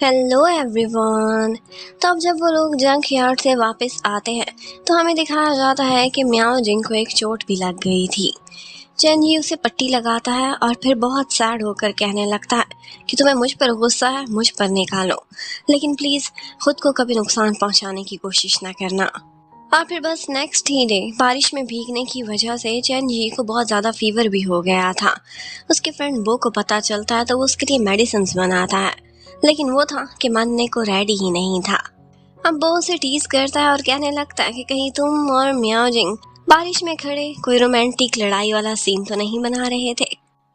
Hello everyone. तो अब जब वो लोग जंक यार्ड से वापस आते हैं तो हमें दिखाया जाता है कि मियाओ जिंग को एक चोट भी लग गई थी। चेंजी उसे पट्टी लगाता है और फिर बहुत सैड होकर कहने लगता है कि तुम्हें मुझ पर गुस्सा है, मुझ पर निकालो, लेकिन प्लीज खुद को कभी नुकसान पहुंचाने की कोशिश ना करना। और फिर बस नेक्स्ट ही डे बारिश में भीगने की वजह से चेंजी को बहुत ज़्यादा फीवर भी हो गया था। उसके फ्रेंड बो को पता चलता है तो वो उसके लिए मेडिसिन बनाता है, लेकिन वो था कि मानने को रेडी ही नहीं था। अब वो उसे टीज करता है और कहने लगता है कि कहीं तुम और मियाओ जिंग बारिश में खड़े कोई रोमांटिक लड़ाई वाला सीन तो नहीं बना रहे थे।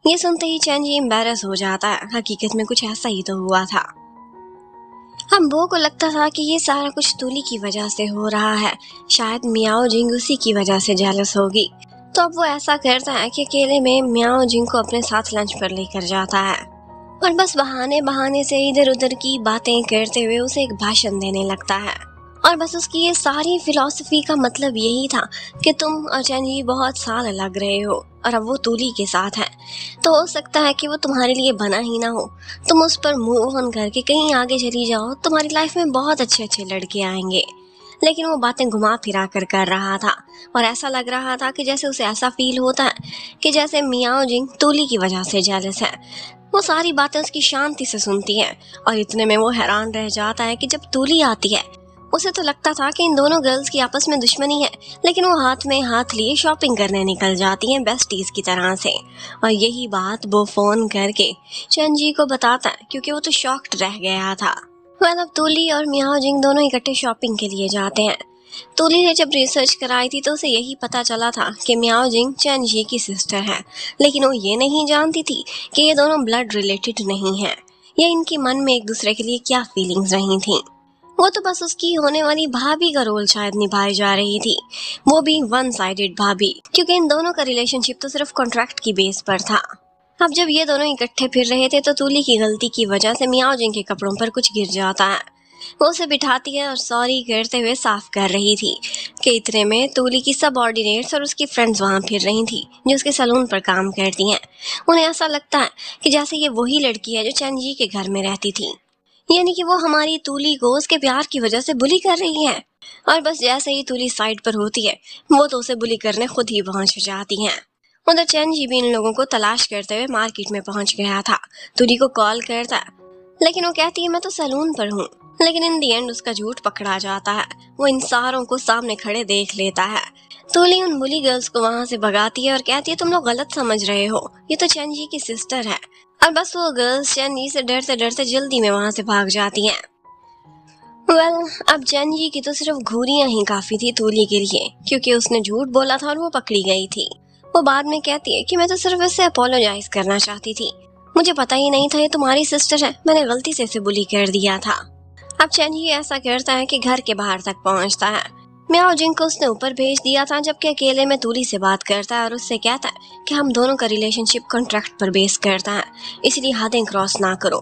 ये सुनते ही चेंजी एम्बैरस हो जाता है, हकीकत में कुछ ऐसा ही तो हुआ था। हम बो को लगता था कि ये सारा कुछ तूली की वजह से हो रहा है, शायद मियाओ जिंग उसी की वजह से जेलस होगी। तो अब वो ऐसा करता है कि अकेले में मियाओ जिंग को अपने साथ लंच पर लेकर जाता है और बस बहाने बहाने से इधर उधर की बातें करते हुए उसे एक भाषण देने लगता है। और बस उसकी ये सारी फिलॉसफी का मतलब यही था कि तुम और चेंजी बहुत साल लग रहे हो और अब वो तूली के साथ है, तो हो सकता है कि वो तुम्हारे लिए बना ही ना हो। तुम उस पर मूव ऑन करके कहीं आगे चली जाओ, तुम्हारी लाइफ में बहुत अच्छे अच्छे लड़के आएंगे। लेकिन वो बातें घुमा फिरा कर रहा था और ऐसा लग रहा था कि जैसे उसे ऐसा फील होता है कि जैसे मियाओ जिंग तूली की वजह से जेलस है। वो सारी बातें उसकी शांति से सुनती है और इतने में वो हैरान रह जाता है कि जब तूली आती है उसे तो लगता था कि इन दोनों गर्ल्स की आपस में दुश्मनी है, लेकिन वो हाथ में हाथ लिए शॉपिंग करने निकल जाती हैं बेस्टीज की तरह से। और यही बात वो फोन करके चेंजी को बताता है क्योंकि वो तो शॉक्ड रह गया था। अब तूली और मियाओ जिंग दोनों इकट्ठे शॉपिंग के लिए जाते हैं। तूली ने जब रिसर्च कराई थी तो उसे यही पता चला था कि मियाओ जिंग चेंजी की सिस्टर है, लेकिन वो ये नहीं जानती थी कि ये दोनों ब्लड रिलेटेड नहीं है या इनके मन में एक दूसरे के लिए क्या फीलिंग्स रही थी। वो तो बस उसकी होने वाली भाभी का रोल शायद निभाई जा रही थी, वो भी वन साइडेड भाभी, क्योंकि इन दोनों का रिलेशनशिप तो सिर्फ कॉन्ट्रैक्ट की बेस पर था। अब जब ये दोनों इकट्ठे फिर रहे थे तो तूली की गलती की वजह से मियाओ जिंग के कपड़ों पर कुछ गिर जाता है। वो उसे बिठाती है और सॉरी करते हुए साफ कर रही थी कि इतने में तूली की सबऑर्डिनेट्स और उसकी फ्रेंड्स वहां फिर रही थी जो उसके सैलून पर काम करती हैं। उन्हें ऐसा लगता है कि जैसे ये वही लड़की है जो चेंजी के घर में रहती थी, यानी कि वो हमारी तूली को उसके प्यार की वजह से बुली कर रही है। और बस जैसे ही तूली साइड पर होती है वो तो उसे बुली करने खुद ही पहुंच जाती हैं। उधर चेंजी भी इन लोगों को तलाश करते हुए मार्केट में पहुंच गया था। तूली को कॉल करता है, लेकिन वो कहती है मैं तो सैलून पर हूँ। लेकिन इन दी एंड उसका झूठ पकड़ा जाता है। वो इन सारों को सामने खड़े देख लेता है। तूली उन बुली गर्ल्स को वहां से भगाती है और कहती है तुम लोग गलत समझ रहे हो, ये तो चेंजी की सिस्टर है। और बस वो गर्ल्स चेंजी से डरते डरते जल्दी में वहां से भाग जाती हैं। अब चेंजी की तो सिर्फ घूरियां ही काफी थी तूली के लिए, क्योंकि उसने झूठ बोला था और वो पकड़ी गई थी। वो बाद में कहती है कि मैं तो सिर्फ इससे अपोलोजाइज करना चाहती थी, मुझे पता ही नहीं था ये तुम्हारी सिस्टर है, मैंने गलती से इसे बुली कर दिया था। अब चेंजी ऐसा करता है कि घर के बाहर तक पहुंचता है। मियाओ जिंग को उसने ऊपर भेज दिया था, जबकि अकेले में तूली से बात करता है और उससे कहता है कि हम दोनों का रिलेशनशिप कॉन्ट्रैक्ट पर बेस करता है, इसलिए हदें क्रॉस ना करो।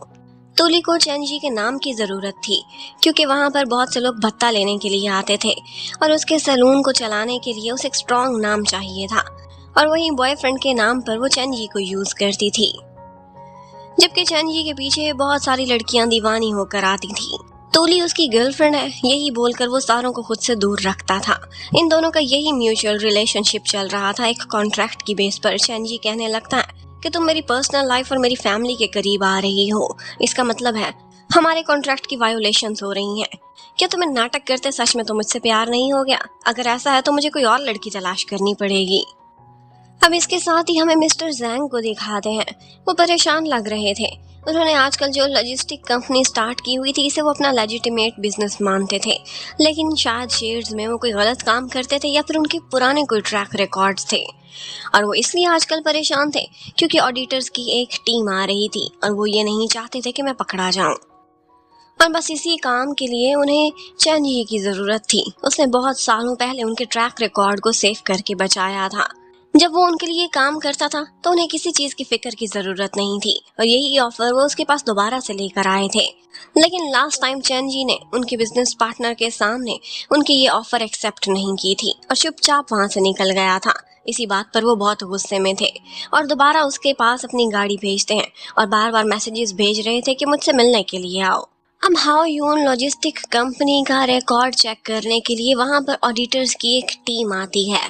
तूली को चेंजी के नाम की जरूरत थी क्योंकि वहां पर बहुत से लोग भत्ता लेने के लिए आते थे और उसके सैलून को चलाने के लिए उसे एक स्ट्रॉन्ग नाम चाहिए था, और वहीं बॉयफ्रेंड के नाम पर वो चेंजी को यूज करती थी, जबकि चेंजी के पीछे बहुत सारी लड़कियां दीवानी होकर आती थी। तूली उसकी गर्लफ्रेंड है यही बोलकर वो सारों को खुद से दूर रखता था। इन दोनों का यही म्यूचुअल रिलेशनशिप चल रहा था एक कॉन्ट्रैक्ट की बेस पर। चेंजी कहने लगता है कि तुम मेरी पर्सनल लाइफ और मेरी फैमिली के करीब आ रही हो, इसका मतलब है हमारे कॉन्ट्रैक्ट की वायोलेशंस हो रही हैं। क्या तुम्हें नाटक करते सच में तो मुझसे प्यार नहीं हो गया? अगर ऐसा है तो मुझे कोई और लड़की तलाश करनी पड़ेगी। अब इसके साथ ही हमें मिस्टर जैंग को दिखाते हैं। वो परेशान लग रहे थे। उन्होंने आजकल जो लॉजिस्टिक कंपनी स्टार्ट की हुई थी इसे वो अपना लेजिटिमेट बिजनेस मानते थे, लेकिन शायद शेयर्स में वो कोई गलत काम करते थे या फिर उनके पुराने कोई ट्रैक रिकॉर्ड्स थे। और वो इसलिए आजकल परेशान थे क्योंकि ऑडिटर्स की एक टीम आ रही थी और वो ये नहीं चाहते थे कि मैं पकड़ा जाऊं। और बस इसी काम के लिए उन्हें चेंजी की जरूरत थी। उसने बहुत सालों पहले उनके ट्रैक रिकॉर्ड को सेव करके बचाया था। जब वो उनके लिए काम करता था तो उन्हें किसी चीज की फिक्र की जरूरत नहीं थी और यही ऑफर वो उसके पास दोबारा से लेकर आए थे। लेकिन लास्ट टाइम चेंजी ने उनके बिजनेस पार्टनर के सामने उनकी ये ऑफर एक्सेप्ट नहीं की थी और चुपचाप वहां से निकल गया था। इसी बात पर वो बहुत गुस्से में थे और दोबारा उसके पास अपनी गाड़ी भेजते हैं और बार बार मैसेजेस भेज रहे थे कि मुझसे मिलने के लिए आओ। अब हाओ यून लॉजिस्टिक कंपनी का रिकॉर्ड चेक करने के लिए वहां पर ऑडिटर्स की एक टीम आती है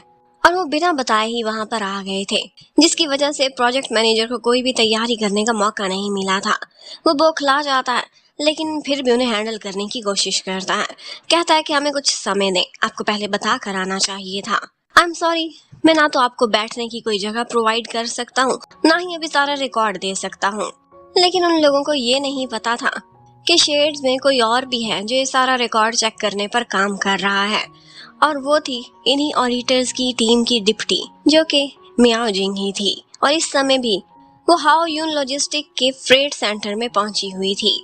और वो बिना बताए ही वहां पर आ गए थे, जिसकी वजह से प्रोजेक्ट मैनेजर को कोई भी तैयारी करने का मौका नहीं मिला था। वो बौखला जाता है लेकिन फिर भी उन्हें हैंडल करने की कोशिश करता है। कहता है कि हमें कुछ समय दें, आपको पहले बता कर आना चाहिए था। आई एम सॉरी, मैं ना तो आपको बैठने की कोई जगह प्रोवाइड कर सकता हूँ, ना ही अभी सारा रिकॉर्ड दे सकता हूँ। लेकिन उन लोगों को ये नहीं पता था कि शेड्स में कोई और भी है जो ये सारा रिकॉर्ड चेक करने पर काम कर रहा है, और वो थी इन्हीं ऑडिटर्स की टीम की डिप्टी, जो कि मियाओ जिंग ही थी। और इस समय भी वो हाओ यून लॉजिस्टिक के फ्रेट सेंटर में पहुंची हुई थी।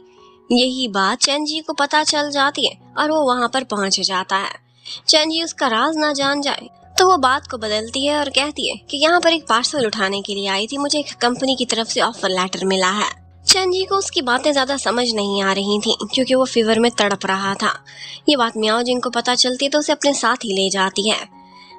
यही बात चेंजी को पता चल जाती है और वो वहां पर पहुंच जाता है। चेंजी उसका राज ना जान जाए तो वो बात को बदलती है और कहती है कि यहाँ पर एक पार्सल उठाने के लिए आई थी, मुझे एक कंपनी की तरफ से ऑफर लेटर मिला है। चेंजी को उसकी बातें ज्यादा समझ नहीं आ रही थी क्योंकि वो फीवर में तड़प रहा था। ये बात मियाओ जिंग को पता चलती है तो उसे अपने साथ ही ले जाती है।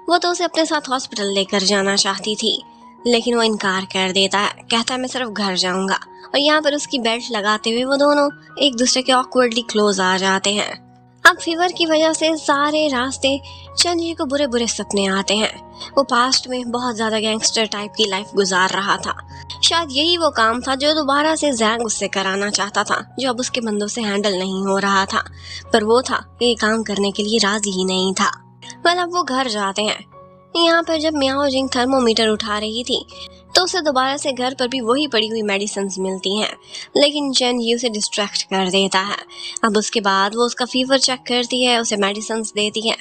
वो तो उसे अपने साथ हॉस्पिटल लेकर जाना चाहती थी, लेकिन वो इनकार कर देता है। कहता है मैं सिर्फ घर जाऊंगा। और यहाँ पर उसकी बेल्ट लगाते हुए वो दोनों एक दूसरे के ऑकवर्डली क्लोज आ जाते हैं। अब फीवर की वजह से सारे रास्ते चेंजी को बुरे बुरे सपने आते हैं। वो पास्ट में बहुत ज्यादा गैंगस्टर टाइप की लाइफ गुजार रहा था। शायद यही वो काम था जो दोबारा से जैंग उससे कराना चाहता था, जो अब उसके बंदों से हैंडल नहीं हो रहा था। पर वो था ये काम करने के लिए राजी ही नहीं था। अब वो घर जाते हैं। यहाँ पर जब मियाओ जिंग थर्मोमीटर उठा रही थी तो उसे दोबारा से घर पर भी वही पड़ी हुई मेडिसिन मिलती हैं, लेकिन चेन जी उसे डिस्ट्रैक्ट कर देता है। अब उसके बाद वो उसका फीवर चेक करती है, उसे मेडिसिन देती है,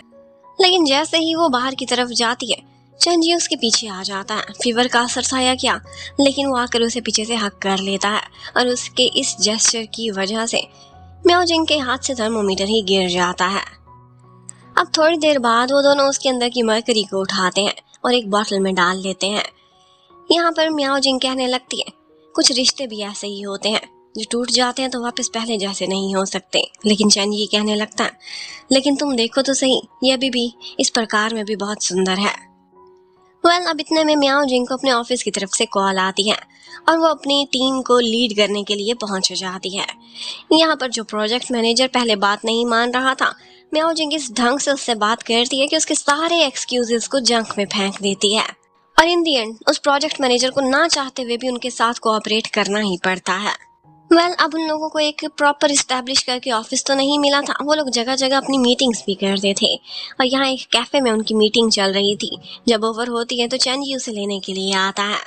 लेकिन जैसे ही वो बाहर की तरफ जाती है चेन जी उसके पीछे आ जाता है। फीवर का असर था या क्या, लेकिन वो आकर उसे पीछे से हक कर लेता है और उसके इस जेस्चर की वजह से मियाओ जिंग के हाथ से थर्मोमीटर ही गिर जाता है। अब थोड़ी देर बाद वो दोनों उसके अंदर की मरकरी को उठाते हैं और एक बॉटल में डाल लेते हैं। यहाँ पर मियाओ जिंग कहने लगती है कुछ रिश्ते भी ऐसे ही होते हैं जो टूट जाते हैं तो वापस पहले जैसे नहीं हो सकते। लेकिन चैन ये कहने लगता है लेकिन तुम देखो तो सही, ये अभी भी इस प्रकार में भी बहुत सुंदर है। अब इतने में मियाओ जिंग को अपने ऑफिस की तरफ से कॉल आती है और वो अपनी टीम को लीड करने के लिए पहुंच जाती है। यहाँ पर जो प्रोजेक्ट मैनेजर पहले बात नहीं मान रहा था, मियाओ जिंग इस ढंग से उससे बात करती है कि उसके सारे एक्सक्यूजेस को जंक में फेंक देती है और इन दी एंड उस प्रोजेक्ट मैनेजर को ना चाहते हुए भी उनके साथ कोऑपरेट करना ही पड़ता है। अब उन लोगों को एक प्रॉपर इस्टेब्लिश करके ऑफिस तो नहीं मिला था। वो लोग जगह जगह अपनी मीटिंग्स भी करते थे और यहाँ एक कैफे में उनकी मीटिंग चल रही थी। जब ओवर होती है तो चेंजी उसे लेने के लिए आता है।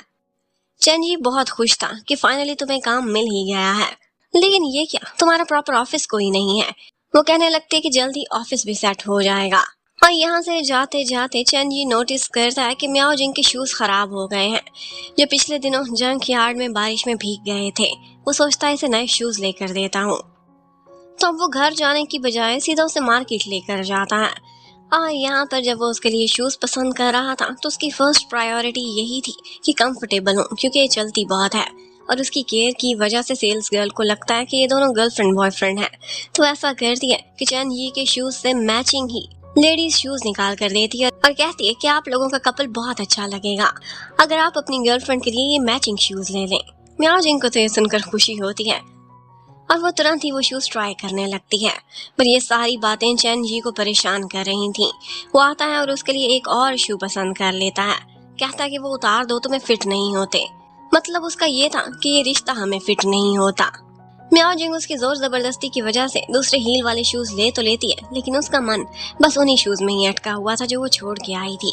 चेंजी बहुत खुश था कि फाइनली तुम्हें काम मिल ही गया है, लेकिन ये क्या, तुम्हारा प्रॉपर ऑफिस कोई नहीं है। वो कहने लगते हैं कि जल्दी ऑफिस भी सेट हो जाएगा। और यहाँ से जाते जाते चेंजी नोटिस करता है कि मियाओ जिंग के शूज खराब हो गए हैं, जो पिछले दिनों जंक यार्ड में बारिश में भीग गए थे। वो सोचता है इसे नए शूज लेकर देता हूँ, तो अब वो घर जाने की बजाय सीधा उसे मार्केट लेकर जाता है। और यहाँ पर जब वो उसके लिए शूज पसंद कर रहा था तो उसकी फर्स्ट प्रायोरिटी यही थी कि कंफर्टेबल हो, क्योंकि ये चलती बहुत है और उसकी केयर की वजह से सेल्स गर्ल को लगता है कि ये दोनों गर्लफ्रेंड बॉयफ्रेंड है। तो ऐसा करती है कि चैन ये के शूज से मैचिंग ही लेडीज शूज निकाल कर देती है और कहती है कि आप लोगों का कपल बहुत अच्छा लगेगा अगर आप अपनी गर्लफ्रेंड के लिए ये मैचिंग शूज ले लें। मियाओ जिंग को तो ये सुनकर खुशी होती है और वो तुरंत ही वो शूज ट्राई करने लगती है। पर ये सारी बातें चैन जी को परेशान कर रही थी। वो आता है और उसके लिए एक और शू पसंद कर लेता है। कहता है कि वो उतार दो, तुम्हें फिट नहीं होते। मतलब उसका ये था कि ये रिश्ता हमें फिट नहीं होता। मियाओ जिंग उसकी जोर जबरदस्ती की वजह से दूसरे हील वाले शूज ले तो लेती है, लेकिन उसका मन बस उन्हीं शूज में ही अटका हुआ था जो वो छोड़ के आई थी।